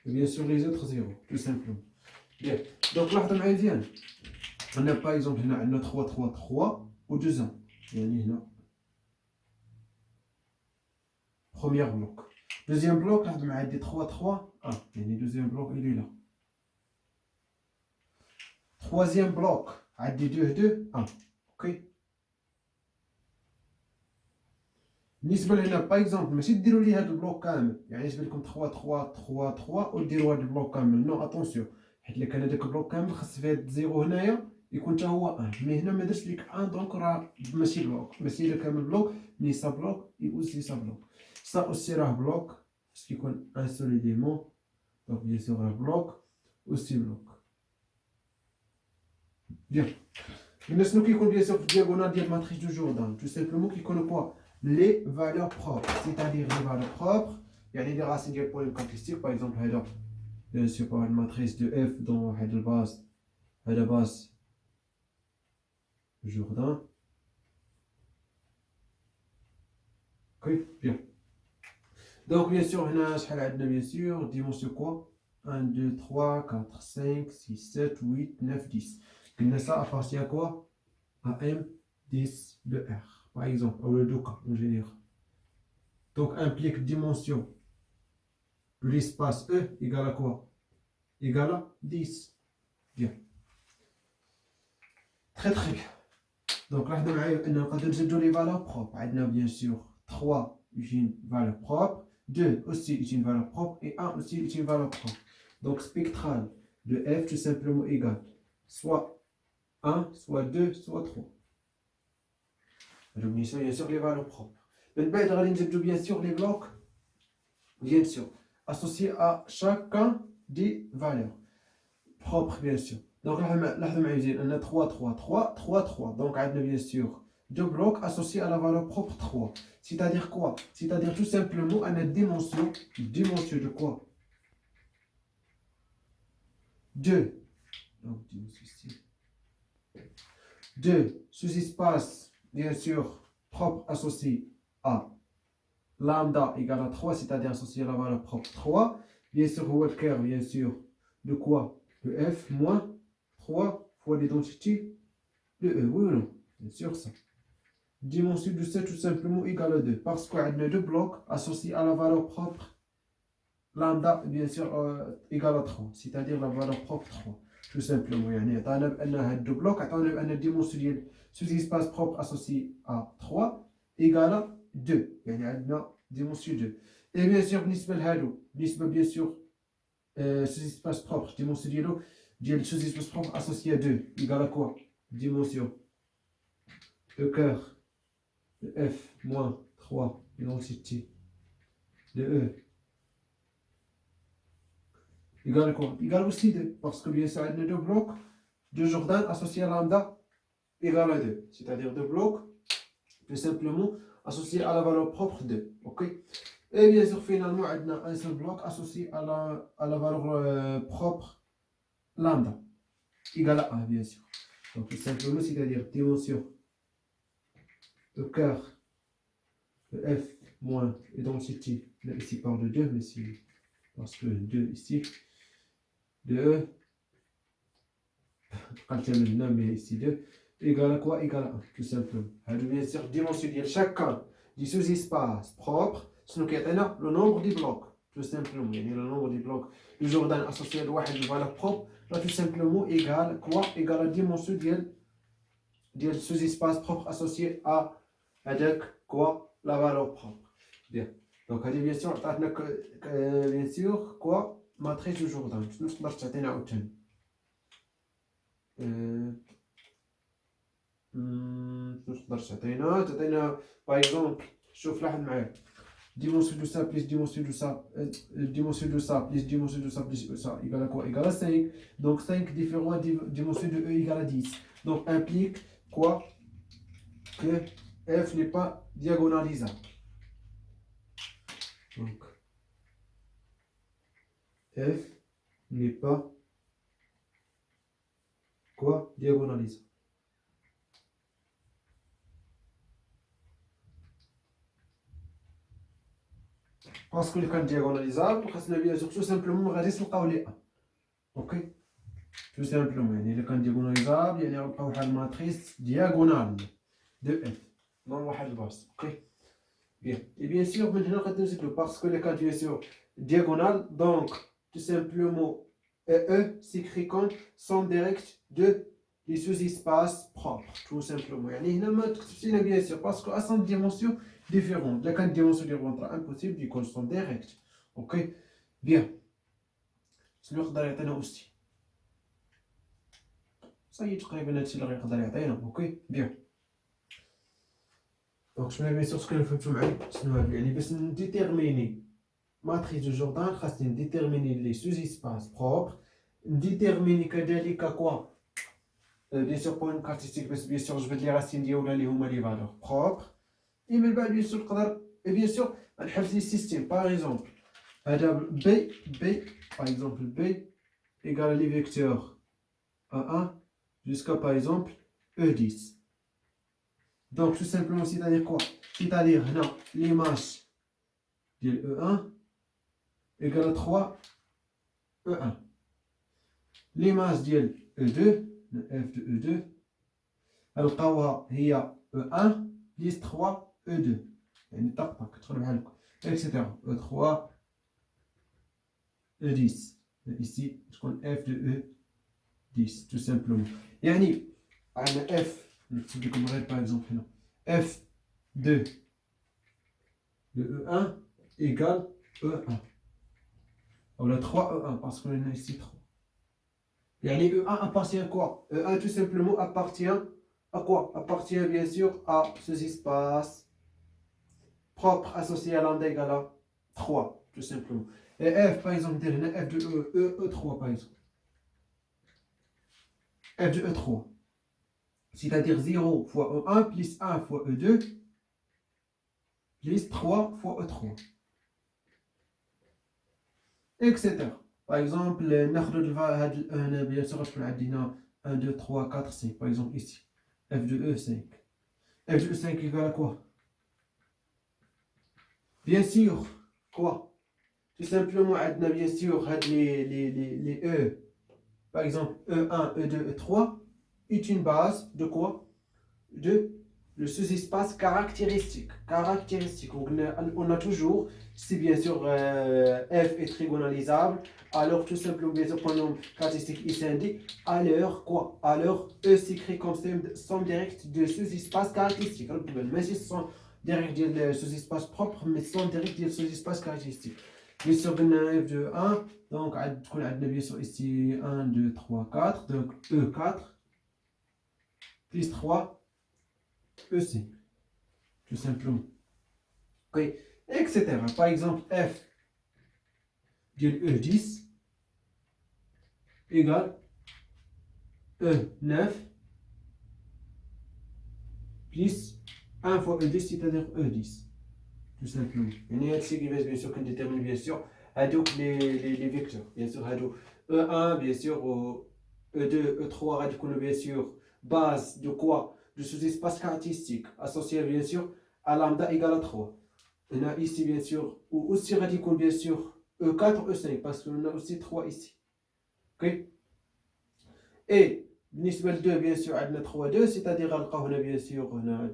Et bien sûr, les autres 0, tout simplement. Bien. Donc, là, on a par exemple 3, 3, 3 ou 2 ans. Premier bloc. Deuxième bloc, là, on a 3, 3, 1. Deuxième bloc, il est là. Troisième bloc, on a 2, 2, 1. Ok. بالنسبه لهنا باغ اكزومبل ماشي ديروا لي هذا البلوك كامل يعني يجب لكم 3 3 3 3 وديروا هذا البلوك كامل نو اتونسيون حيت الا كان هذاك البلوك كامل خاص فيه هذا الزيرو هنايا يكون حتى هو 1 مي هنا ما درتش لك 1 دونك راه ماشي بلوك ماشي الا كامل بلوك مي سا بلوك يوزي سا بلوك سا اوسي راه بلوك باش كيكون ان سول ايليمون دونك بيان سور راه بلوك اوسي بلوك بيان هنا شنو كيكون بيان سور في الدياغونال ديال ماتريس دو جوردان تو سيمبلومون كيكونوا كوا les valeurs propres, c'est-à-dire les valeurs propres, il y a des racines de points caractéristiques, par exemple, bien sûr, par une matrice de f dans la base Jourdain. Ok, bien. Donc, bien sûr, on a bien sûr, dimension quoi 1, 2, 3, 4, 5, 6, 7, 8, 9, 10. Donc, ça appartient à quoi à M, 10 de R. Par exemple, ou le cas en général. Donc, implique dimension de l'espace E égale à quoi? Égale à 10. Bien. Très très bien. Donc là, on a les valeurs propres. On a bien sûr 3 une valeur propre, 2 aussi une valeur propre et 1 aussi une valeur propre. Donc spectral de F tout simplement égale soit 1, soit 2, soit 3. Donc bien sûr les valeurs propres. Bien sûr les blocs, bien sûr, associés à chacun des valeurs propres, bien sûr. Donc là, on a 3, 3, 3, 3, 3. Donc on a bien sûr deux blocs associés à la valeur propre 3. C'est-à-dire quoi? C'est-à-dire tout simplement on a dimension de quoi? 2. Donc dimension ici. 2 sous-espace, bien sûr, propre associé à lambda égale à 3, c'est-à-dire associé à la valeur propre 3. Bien sûr, Walker, bien sûr, de quoi? De F moins 3 fois l'identité de E. Oui ou non? Bien sûr, ça. Dimension de C tout simplement égale à 2. Parce qu'on a deux blocs associés à la valeur propre lambda, bien sûr, égale à 3. C'est-à-dire la valeur propre 3. Tout simplement. On a deux blocs. On a une dimension de sous-espace propre associé à 3 égale à 2. On a une dimension 2. Et bien sûr, bien sûr, sous-espace propre, dimension de sous-espace propre associé à 2 égale à quoi? Dimension E cœur de F moins 3 identité de E égale à quoi? Égale aussi 2. Parce que bien sûr, il y a deux blocs de Jordan associés à lambda égale à 2. C'est-à-dire deux blocs tout simplement associés à la valeur propre 2. Ok? Et bien sûr, finalement, on a un seul bloc associé à la valeur propre lambda égale à 1, bien sûr. Donc tout simplement, c'est-à-dire dimension de cœur de F moins identité, là ici par de 2, mais c'est parce que 2 ici, de E, quand il y a le mais ici 2, égale à quoi? Égale à 1, tout simplement. Alors bien sûr, dimension de chacun des sous-espaces propres, c'est le nombre des blocs, tout simplement. Le nombre des blocs du Jordan associé à une valeur propre, là tout simplement égale quoi? Égale à la dimension de sous-espace propre associé à avec quoi? La valeur propre. Bien. Donc, bien sûr, bien sûr, quoi? Matrice de Jordan. Je ne sais pas si par exemple, شوف لاحظ معايا dimension de ça plus dimension de ça dimension de ça plus dimension de ça plus ça égale à quoi? Égale à 5. Donc 5 différentes dimensions de E égale à 10. Donc implique quoi? Que F n'est pas diagonalisable. Donc F n'est pas quoi? Diagonalisable. باسكو اللي كان دياغوناليزابل خاصنا بيان سور تو سامبلومون ما غاديش نلقاو لي ان اوكي تو سامبلومون يعني الا كان دياغوناليزابل يعني غنلقاو واحد الماتريس دياغونال دو اف دون واحد البلاصه اوكي بيان اي بيان سور من هنا غادي نزيدو باسكو اللي كان بيان سور دياغونال دونك تو سامبلومون E s'écrit comme somme directe de les sous-espaces propres, tout simplement. يعني هنا ما تكتبش هنا bien sûr parce que à son dimension différente. La dimension différente impossible du constant direct. Ok, bien. شنو يقدر يعطينا أوستي؟ صاي تقريبا هادشي اللي غيقدر يعطينا. اوكي بيان. دونك شنو بيان سور شكون فهمتو معايا شنو هاد يعني باش نديتيرميني ماتريس دو جوردان خاصني نديتيرميني لي سوز-espaces propres. نديتيرميني كذلك كوا bien sûr pour une caractéristique بس bien sûr جبد لي راسين ديالها اللي هما لي فالور بروبر اي من بعد bien sûr نقدر bien sûr نحفظ لي سيستيم باغ اكزومبل هذا بي باغ اكزومبل بي ايكال لي فيكتور A1 jusqu'à par exemple E10 donc tout simplement c'est-à-dire quoi c'est-à-dire هنا l'image ديال E1 égale 3 E1 l'image ديال E2 f de E2 نلقاوها هي E1 plus 3 E2 يعني طق تدخل بحال هكا اكسيتيرا E3 E10 ici تكون f de E10 tout simplement يعني عندنا f نكتب لكم غير باغ اكزومبل هنا f de E1 égale E1 ou 3 E1 parce qu'on a ici 3 يعني E1 appartient à quoi? E1 tout simplement appartient à quoi? Appartient bien sûr à ce espace propre associé à lambda égale à 3 tout simplement. Et f par exemple, f de E3 par exemple. F de E3. C'est-à-dire 0 fois E1 plus 1 fois E2 plus 3 fois E3. Etc. Par exemple, bien sûr, je peux 1, 2, 3, 4, 5. Par exemple, ici. F de E5. F de E5 égale à quoi? Bien sûr, quoi? Tout simplement, bien sûr, les E. Par exemple, E1, E2, E3 est une base de quoi? De le sous-espace caractéristique. On a toujours, si bien sûr f est trigonalisable, alors tout simplement, bien sûr, pendant caractéristique I alors quoi? Alors E s'écrit comme somme directe de sous-espace caractéristique. Mais si ce sont direct de sous-espace propre, mais somme directe de sous-espace caractéristique. Bien sûr, f de 1, donc on a bien sûr ici 1, 2, 3, 4, donc E4 plus 3. EC, tout simplement. Okay. Etc. Par exemple, F de E10 égale E9 plus 1 fois E10, c'est-à-dire E10. Tout simplement. Il y a ici qui va bien sûr qu'on détermine bien sûr les vecteurs. Bien sûr, E1, bien sûr, E2, E3, bien sûr, base de quoi? De sous-espace caractéristique associé bien sûr à lambda égale à 3. On a ici bien sûr, ou aussi radical bien sûr, E4, E5, parce qu'on a aussi 3 ici. Ok? Et, بالنسبة ل 2 bien sûr, on a 3, 2, c'est-à-dire on a bien sûr, on a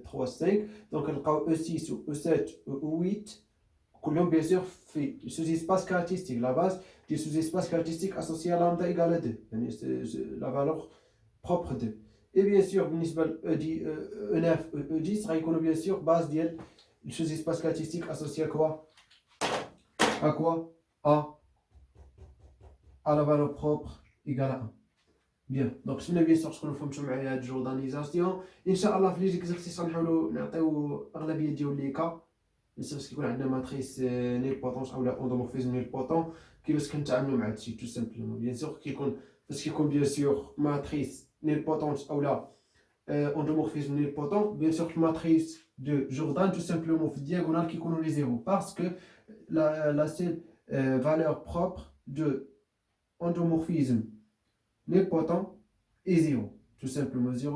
3, 5, donc on a E6, E7, E8, كلهم bien sûr في sous-espace caractéristique, la base du sous-espace caractéristique associé à lambda égale à 2, يعني la valeur propre 2. Et bien sûr, E9, E10 غيكونوا bien sûr base ديال sous-espace statistique associé à quoi? À quoi? À la valeur propre égale à 1. Bien, donc شنو bien sûr شكون فهمتوا معايا هاد الجوردانيزاسيون ان شاء الله في لي زيكزارسيس غنحاولوا نعطيو اغلبيه ديال لي كا باش كيكون عندنا ماتريس نيلبوتون اولا اندومورفيزم نيلبوتون كيفاش كنتعاملوا مع هادشي تو سامبلومون بيان سور فاش كيكون بيان سور ماتريس نيلبوتون اولا endomorphisme nilpotent, bien sûr la matrice de Jordan tout simplement في diagonale qui connaît les zéros parce que la seule valeur propre de endomorphisme nilpotent est 0 tout simplement 0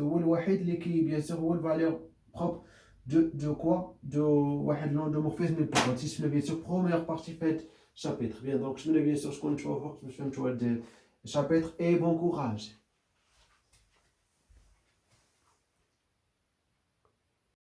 هو الوحيد اللي كي bien sûr هو الفالeur propre de quoi? De l'endomorphisme de pivot. Si je bien sûr, première partie faite chapitre. Bien, donc je me bien sûr, je compte le chapitre et bon courage.